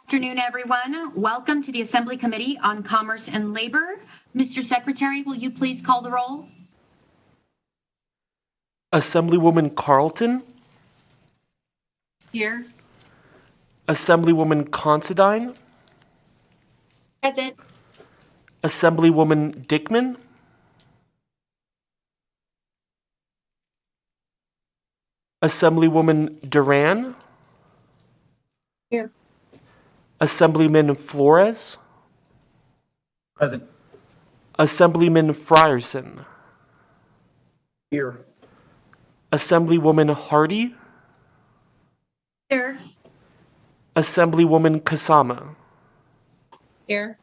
Afternoon, everyone. Welcome to the Assembly Committee on Commerce and Labor. Mr. Secretary, will you please call the roll? Assemblywoman Carlton. Here. Assemblywoman Considine. Present. Assemblywoman Dickman. Assemblywoman Duran. Here. Assemblyman Flores. Present. Assemblyman Frierson. Here. Assemblywoman Hardy. Here. Assemblywoman Kasama. Here.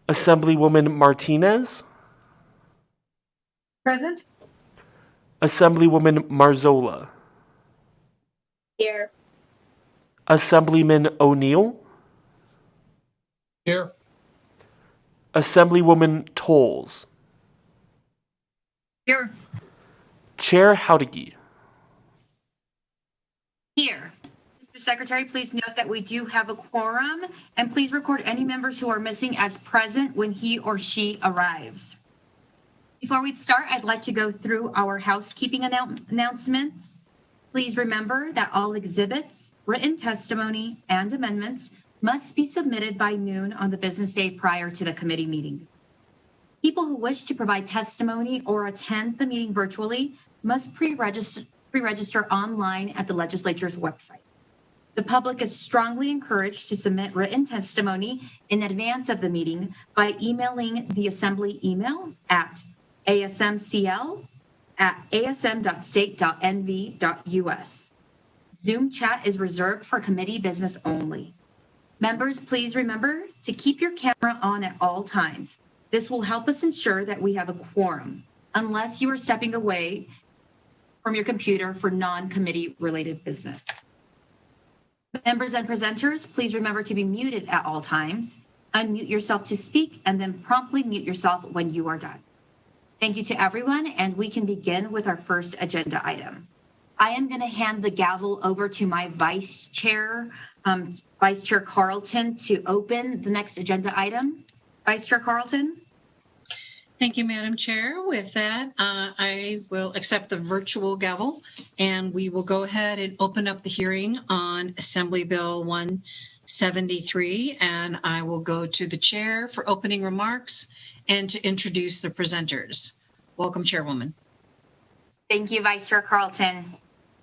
Assemblywoman Martinez. Present. Assemblywoman Marzola. Here. Assemblyman O'Neill. Here. Assemblywoman Tolles. Here. Chair Houdegy. Here. Mr. Secretary, please note that we do have a quorum, and please record any members who are missing as present when he or she arrives. Before we start, I'd like to go through our housekeeping announcements. Please remember that all exhibits, written testimony, and amendments must be submitted by noon on the business day prior to the committee meeting. People who wish to provide testimony or attend the meeting virtually must pre-register online at the legislature's website. The public is strongly encouraged to submit written testimony in advance of the meeting by emailing the Assembly email at asmcl@asm.state.nv.us. Zoom chat is reserved for committee business only. Members, please remember to keep your camera on at all times. This will help us ensure that we have a quorum, unless you are stepping away from your computer for non-committee related business. Members and presenters, please remember to be muted at all times. Unmute yourself to speak and then promptly mute yourself when you are done. Thank you to everyone, and we can begin with our first agenda item. I am going to hand the gavel over to my Vice Chair Carlton, to open the next agenda item. Vice Chair Carlton. Thank you, Madam Chair. With that, I will accept the virtual gavel, and we will go ahead and open up the hearing on Assembly Bill 173, and I will go to the chair for opening remarks and to introduce the presenters. Welcome, Chairwoman. Thank you, Vice Chair Carlton.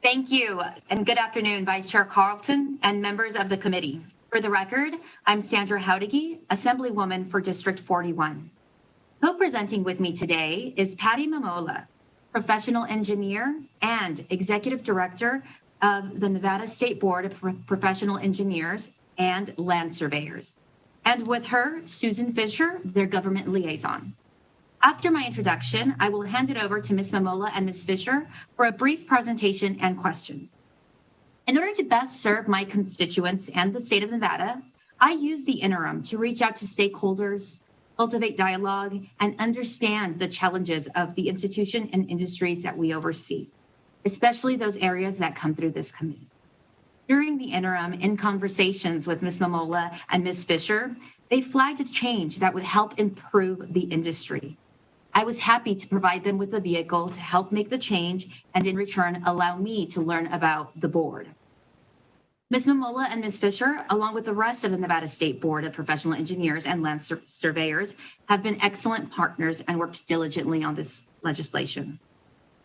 Thank you, and good afternoon, Vice Chair Carlton and members of the committee. For the record, I'm Sandra Houdegy, Assemblywoman for District 41. Co-presenting with me today is Patty Mamola, Professional Engineer and Executive Director of the Nevada State Board of Professional Engineers and Land Surveyors. And with her, Susan Fisher, their Government Liaison. After my introduction, I will hand it over to Ms. Mamola and Ms. Fisher for a brief presentation and question. In order to best serve my constituents and the state of Nevada, I use the interim to reach out to stakeholders, cultivate dialogue, and understand the challenges of the institution and industries that we oversee, especially those areas that come through this committee. During the interim, in conversations with Ms. Mamola and Ms. Fisher, they flagged a change that would help improve the industry. I was happy to provide them with a vehicle to help make the change and in return allow me to learn about the board. Ms. Mamola and Ms. Fisher, along with the rest of the Nevada State Board of Professional Engineers and Land Surveyors, have been excellent partners and worked diligently on this legislation.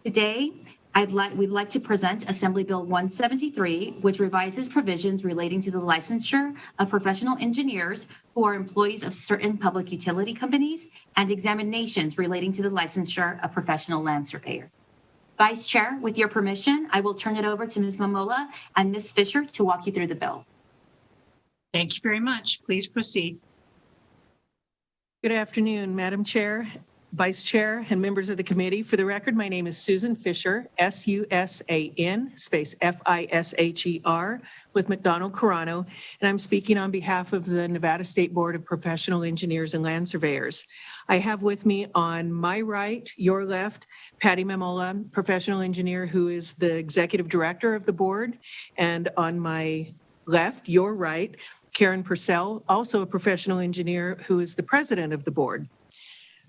Today, we'd like to present Assembly Bill 173, which revises provisions relating to the licensure of professional engineers who are employees of certain public utility companies and examinations relating to the licensure of professional land surveyors. Vice Chair, with your permission, I will turn it over to Ms. Mamola and Ms. Fisher to walk you through the bill. Thank you very much. Please proceed. Good afternoon, Madam Chair, Vice Chair, and members of the committee. For the record, my name is Susan Fisher, S-U-S-A-N, space F-I-S-H-E-R, with McDonald Carano, and I'm speaking on behalf of the Nevada State Board of Professional Engineers and Land Surveyors. I have with me on my right, your left, Patty Mamola, professional engineer who is the executive director of the board, and on my left, your right, Karen Purcell, also a professional engineer who is the president of the board.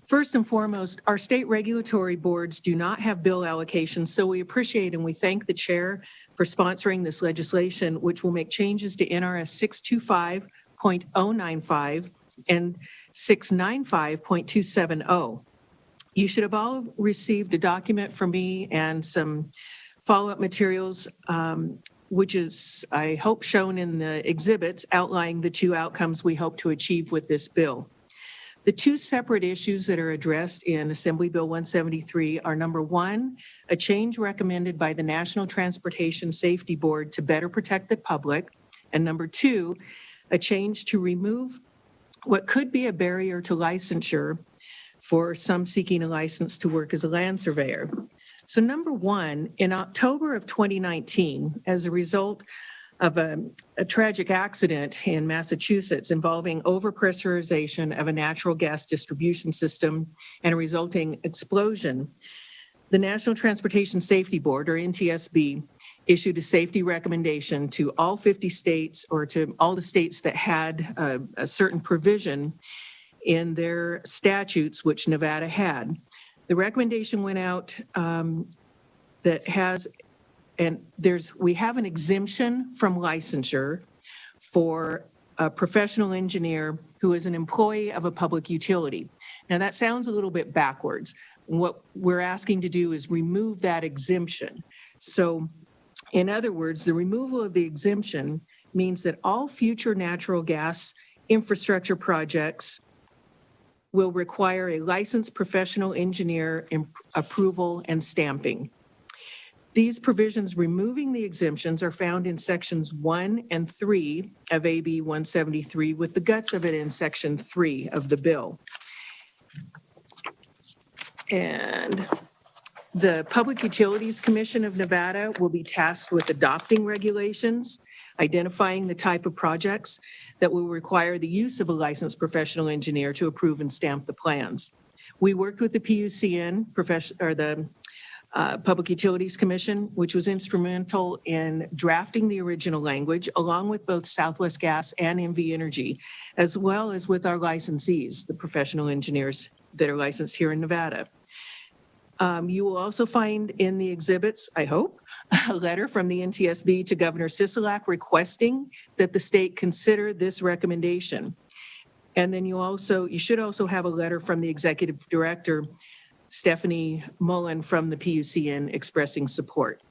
First and foremost, our state regulatory boards do not have bill allocations, so we appreciate and we thank the chair for sponsoring this legislation, which will make changes to NRS 625.095 and 695.270. You should have all received a document from me and some follow-up materials, which is, I hope, shown in the exhibits outlining the two outcomes we hope to achieve with this bill. The two separate issues that are addressed in Assembly Bill 173 are, number one, a change recommended by the National Transportation Safety Board to better protect the public, and number two, a change to remove what could be a barrier to licensure for some seeking a license to work as a land surveyor. So number one, in October of 2019, as a result of a tragic accident in Massachusetts involving overpressurization of a natural gas distribution system and a resulting explosion, the National Transportation Safety Board, or NTSB, issued a safety recommendation to all 50 states, or to all the states that had a certain provision in their statutes, which Nevada had. The recommendation went out that has, and we have an exemption from licensure for a professional engineer who is an employee of a public utility. Now that sounds a little bit backwards. What we're asking to do is remove that exemption. So in other words, the removal of the exemption means that all future natural gas infrastructure projects will require a licensed professional engineer approval and stamping. These provisions removing the exemptions are found in sections 1 and 3 of AB 173, with the guts of it in section 3 of the bill. And the Public Utilities Commission of Nevada will be tasked with adopting regulations, identifying the type of projects that will require the use of a licensed professional engineer to approve and stamp the plans. We worked with the PUCN, the Public Utilities Commission, which was instrumental in drafting the original language, along with both Southwest Gas and NV Energy, as well as with our licensees, the professional engineers that are licensed here in Nevada. You will also find in the exhibits, I hope, a letter from the NTSB to Governor Sisolak requesting that the state consider this recommendation. And then you should also have a letter from the executive director, Stephanie Mullen, from the PUCN expressing support.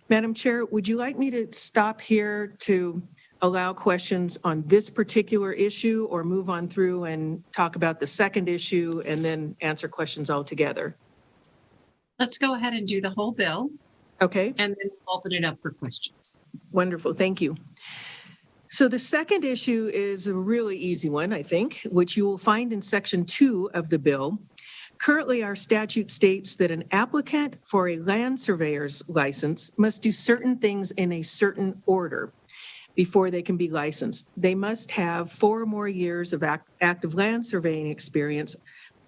Madam Chair, would you like me to stop here to allow questions on this particular issue, or move on through and talk about the second issue and then answer questions altogether? Let's go ahead and do the whole bill, Okay. and then we'll open it up for questions. Wonderful, thank you. So the second issue is a really easy one, I think, which you will find in section 2 of the bill. Currently, our statute states that an applicant for a land surveyor's license must do certain things in a certain order before they can be licensed. They must have 4 or more years of active land surveying experience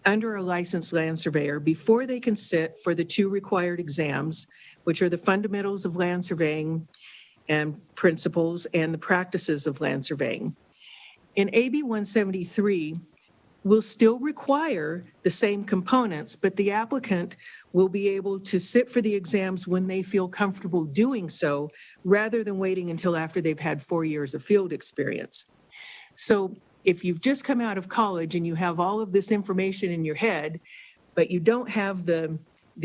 under a licensed land surveyor before they can sit for the 2 required exams, which are the fundamentals of land surveying and principles and the practices of land surveying. In AB 173, will still require the same components, but the applicant will be able to sit for the exams when they feel comfortable doing so, rather than waiting until after they've had 4 years of field experience. So if you've just come out of college and you have all of this information in your head, but you don't have the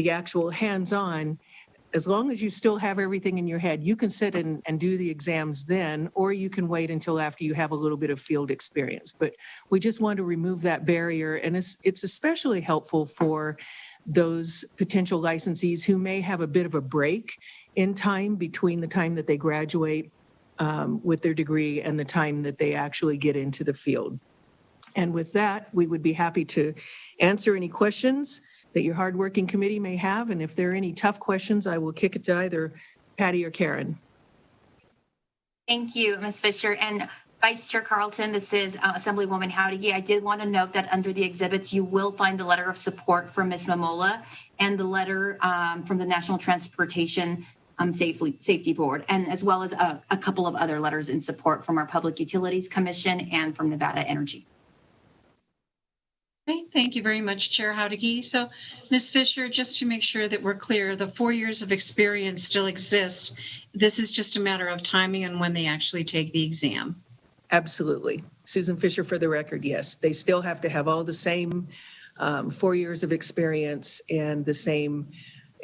actual hands-on, as long as you still have everything in your head, you can sit and do the exams then, or you can wait until after you have a little bit of field experience. But we just want to remove that barrier, and it's especially helpful for those potential licensees who may have a bit of a break in time between the time that they graduate with their degree and the time that they actually get into the field. And with that, we would be happy to answer any questions that your hardworking committee may have. And if there are any tough questions, I will kick it to either Patty or Karen. Thank you, Ms. Fisher. And Vice Chair Carlton, this is Assemblywoman Howdy. I did want to note that under the exhibits, you will find the letter of support from Ms. Mamola and the letter from the National Transportation Safety Board, and as well as a couple of other letters in support from our Public Utilities Commission and from Nevada Energy. Okay, thank you very much, Chair Howdigi. So, Ms. Fisher, just to make sure that we're clear, the 4 years of experience still exist. This is just a matter of timing and when they actually take the exam. Absolutely. Susan Fisher, for the record, yes. They still have to have all the same 4 years of experience and the same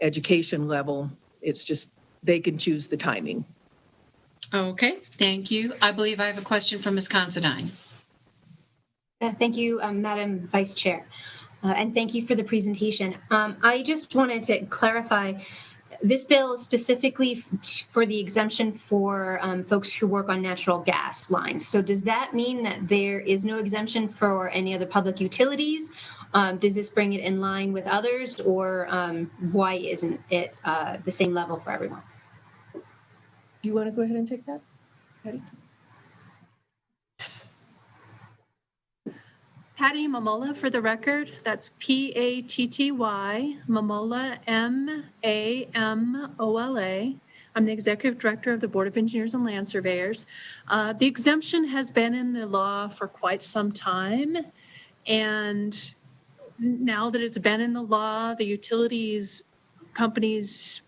education level. It's just they can choose the timing. Okay, thank you. I believe I have a question from Ms. Considine. Thank you, Madam Vice Chair, and thank you for the presentation. I just wanted to clarify, this bill is specifically for the exemption for folks who work on natural gas lines. So does that mean that there is no exemption for any other public utilities? Does this bring it in line with others, or why isn't it the same level for everyone? Do you want to go ahead and take that, Patty? Patty Mamola, for the record. That's Patty Mamola, Mamola. I'm the Executive Director of the Board of Engineers and Land Surveyors. The exemption has been in the law for quite some time. And now that it's been in the law, the utilities companies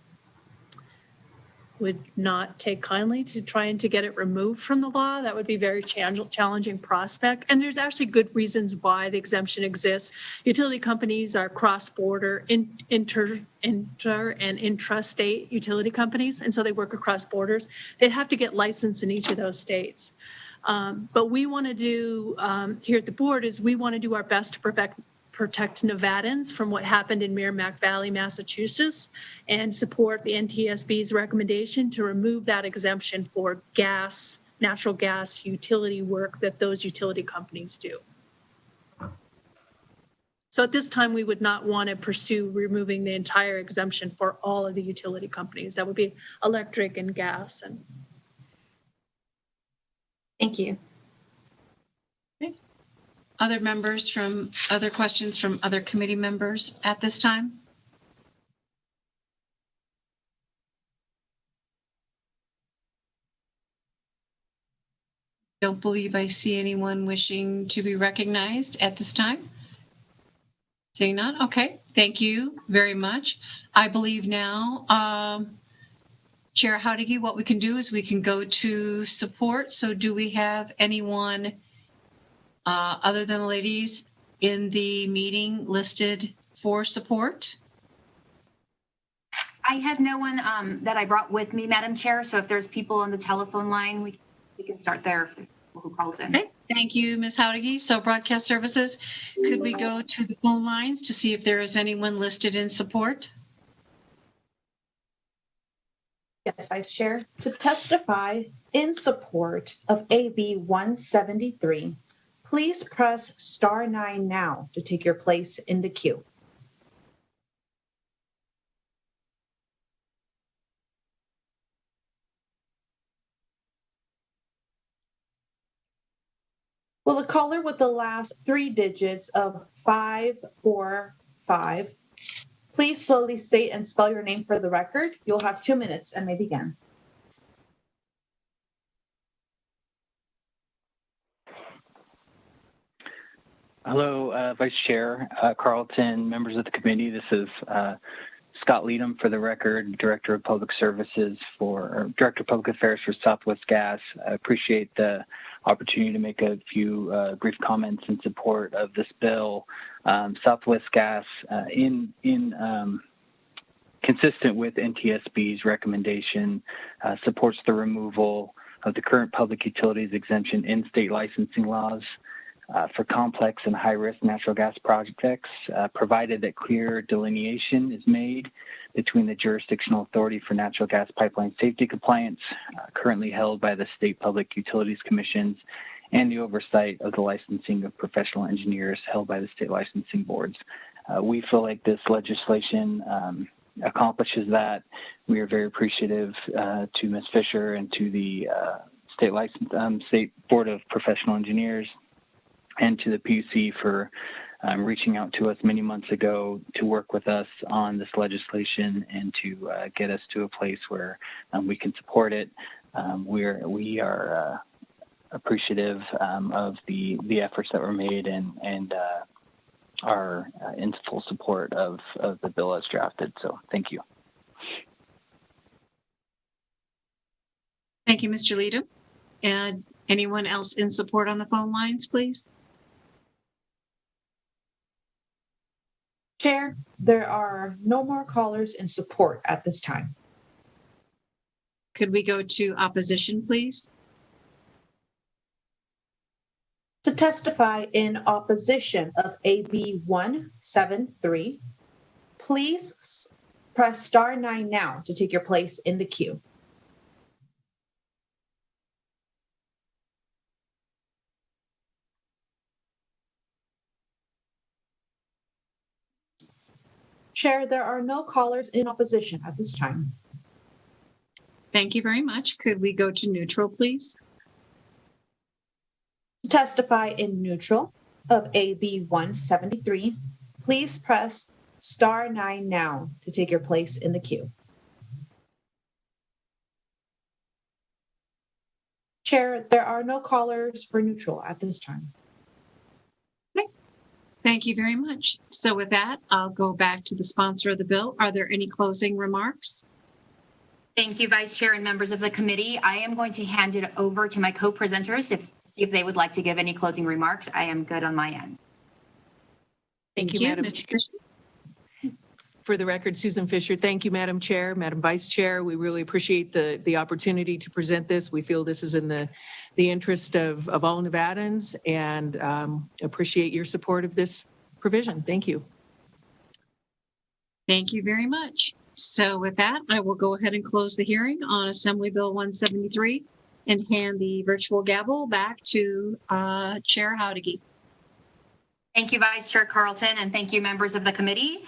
would not take kindly to trying to get it removed from the law. That would be a very challenging prospect. And there's actually good reasons why the exemption exists. Utility companies are cross-border, inter and intrastate utility companies, and so they work across borders. They'd have to get licensed in each of those states. But we want to do, here at the board, is we want to do our best to protect Nevadans from what happened in Merrimack Valley, Massachusetts, and support the NTSB's recommendation to remove that exemption for natural gas utility work that those utility companies do. So at this time, we would not want to pursue removing the entire exemption for all of the utility companies. That would be electric and gas. Thank you. Other questions from other committee members at this time? Don't believe I see anyone wishing to be recognized at this time. Seeing none, okay, thank you very much. I believe now, Chair Howdigi, what we can do is we can go to support. So do we have anyone other than the ladies in the meeting listed for support? I had no one that I brought with me, Madam Chair. So if there's people on the telephone line, we can start there for people who called in. Okay, thank you, Ms. Howdigi. So Broadcast Services, could we go to the phone lines to see if there is anyone listed in support? Yes, Vice Chair. To testify in support of AB 173, please press *9 now to take your place in the queue. Will the caller with the last 3 digits of 545 please slowly state and spell your name for the record? You'll have 2 minutes and may begin. Hello, Vice Chair Carlton, members of the committee. This is Scott Leadham, for the record, Director of Public Affairs for Southwest Gas. I appreciate the opportunity to make a few brief comments in support of this bill. Southwest Gas, consistent with NTSB's recommendation, supports the removal of the current public utilities exemption in state licensing laws for complex and high-risk natural gas projects, provided that clear delineation is made between the jurisdictional authority for natural gas pipeline safety compliance, currently held by the state public utilities commissions, and the oversight of the licensing of professional engineers held by the state licensing boards. We feel like this legislation accomplishes that. We are very appreciative to Ms. Fisher and to the State Board of Professional Engineers and to the PUC for reaching out to us many months ago to work with us on this legislation and to get us to a place where we can support it. We are appreciative of the efforts that were made and are in full support of the bill as drafted. So thank you. Thank you, Mr. Lito. And anyone else in support on the phone lines, please? Chair, there are no more callers in support at this time. Could we go to opposition, please? To testify in opposition of AB 173, please press star 9 now to take your place in the queue. Chair, there are no callers in opposition at this time. Thank you very much. Could we go to neutral, please? To testify in neutral of AB 173, please press star 9 now to take your place in the queue. Chair, there are no callers for neutral at this time. Thank you very much. So with that, I'll go back to the sponsor of the bill. Are there any closing remarks? Thank you, Vice Chair and members of the committee. I am going to hand it over to my co-presenters if they would like to give any closing remarks. I am good on my end. Thank you, Madam Mr. Chair. Fisher. For the record, Susan Fisher. Thank you, Madam Chair, Madam Vice Chair. We really appreciate the opportunity to present this. We feel this is in the interest of all Nevadans and appreciate your support of this provision. Thank you. Thank you very much. So with that, I will go ahead and close the hearing on Assembly Bill 173 and hand the virtual gavel back to Chair Houdigy. Thank you, Vice Chair Carlton, and thank you, members of the committee.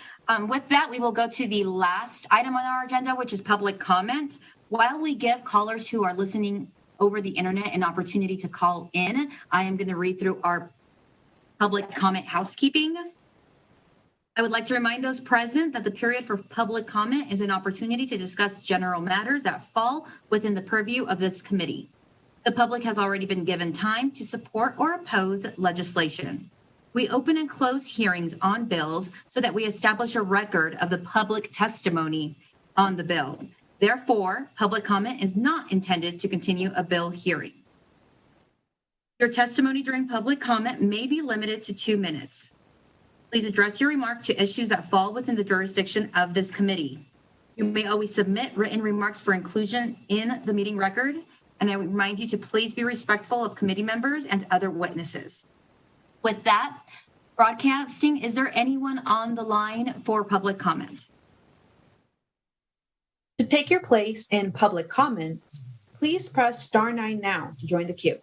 With that, we will go to the last item on our agenda, which is public comment. While we give callers who are listening over the internet an opportunity to call in, I am going to read through our public comment housekeeping. I would like to remind those present that the period for public comment is an opportunity to discuss general matters that fall within the purview of this committee. The public has already been given time to support or oppose legislation. We open and close hearings on bills so that we establish a record of the public testimony on the bill. Therefore, public comment is not intended to continue a bill hearing. Your testimony during public comment may be limited to 2 minutes. Please address your remark to issues that fall within the jurisdiction of this committee. You may always submit written remarks for inclusion in the meeting record, and I would remind you to please be respectful of committee members and other witnesses. With that, broadcasting, is there anyone on the line for public comment? To take your place in public comment, please press star 9 now to join the queue.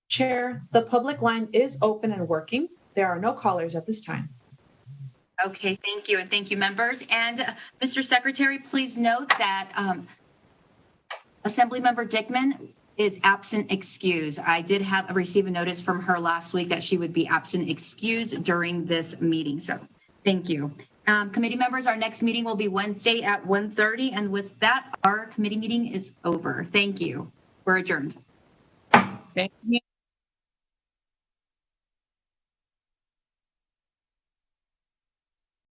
Chair, the public line is open and working. There are no callers at this time. Okay, thank you, and thank you, members. And Mr. Secretary, please note that Assemblymember Dickman is absent excused. I did receive a notice from her last week that she would be absent excused during this meeting. So thank you. Committee members, our next meeting will be Wednesday at 1:30. And with that, our committee meeting is over. Thank you. We're adjourned. Thank you.